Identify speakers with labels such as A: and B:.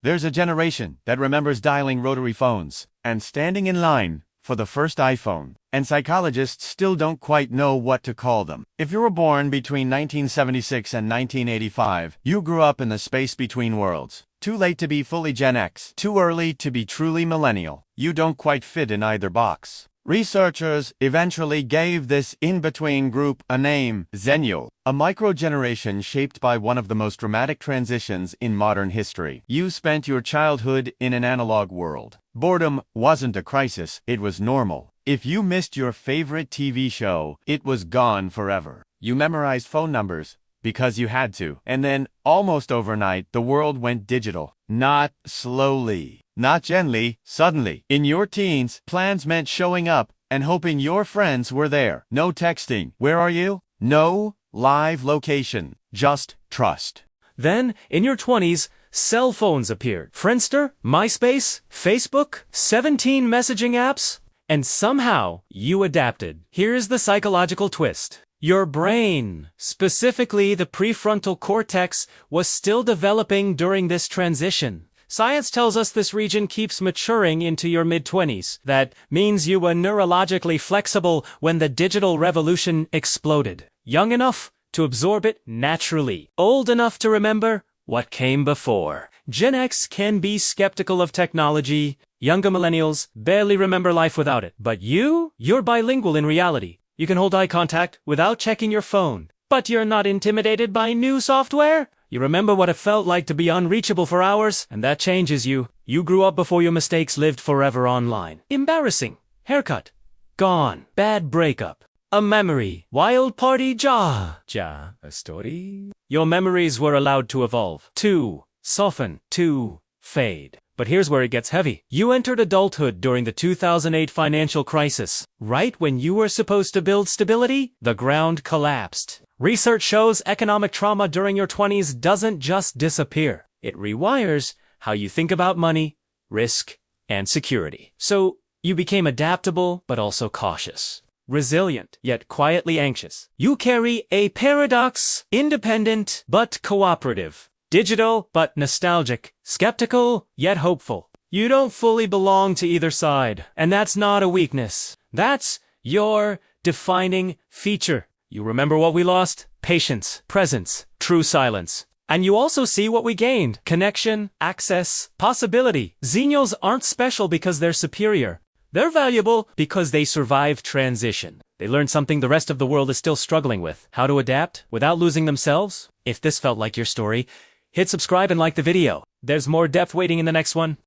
A: There's a generation that remembers dialing rotary phones and standing in line for the first iPhone, and psychologists still don't quite know what to call them. If you were born between 1976 and 1985, you grew up in the space between worlds. Too late to be fully Gen X, too early to be truly millennial. You don't quite fit in either box. Researchers eventually gave this in-between group a name, Xennial, a microgeneration shaped by one of the most dramatic transitions in modern history. You spent your childhood in an analog world. Boredom wasn't a crisis, it was normal. If you missed your favorite TV show, it was gone forever. You memorized phone numbers because you had to. And then, almost overnight, the world went digital. Not slowly. Not gently, suddenly. In your teens, plans meant showing up and hoping your friends were there. No texting. Where are you? No live location. Just trust.
B: Then, in your 20s, cell phones appeared. Friendster, MySpace, Facebook, 17 messaging apps, and somehow you adapted. Here's the psychological twist. Your brain, specifically the prefrontal cortex, was still developing during this transition. Science tells us this region keeps maturing into your mid-20s. That means you were neurologically flexible when the digital revolution exploded. Young enough to absorb it naturally. Old enough to remember what came before. Gen X can be skeptical of technology. Younger millennials barely remember life without it. But you're bilingual in reality. You can hold eye contact without checking your phone. But you're not intimidated by new software? You remember what it felt like to be unreachable for hours, and that changes you. You grew up before your mistakes lived forever online. Embarrassing. Haircut. Gone. Bad breakup. A memory. Wild party a story? Your memories were allowed to evolve. To soften. To fade. But here's where it gets heavy. You entered adulthood during the 2008 financial crisis. Right when you were supposed to build stability, the ground collapsed. Research shows economic trauma during your 20s doesn't just disappear. It rewires how you think about money, risk, and security. So you became adaptable, but also cautious. Resilient, yet quietly anxious. You carry a paradox, independent, but cooperative. Digital, but nostalgic. Skeptical, yet hopeful. You don't fully belong to either side. And that's not a weakness. That's your defining feature. You remember what we lost? Patience, presence, true silence. And you also see what we gained. Connection, access, possibility. Xennials aren't special because they're superior. They're valuable because they survived transition. They learned something the rest of the world is still struggling with. How to adapt without losing themselves? If this felt like your story, hit subscribe and like the video. There's more depth waiting in the next one.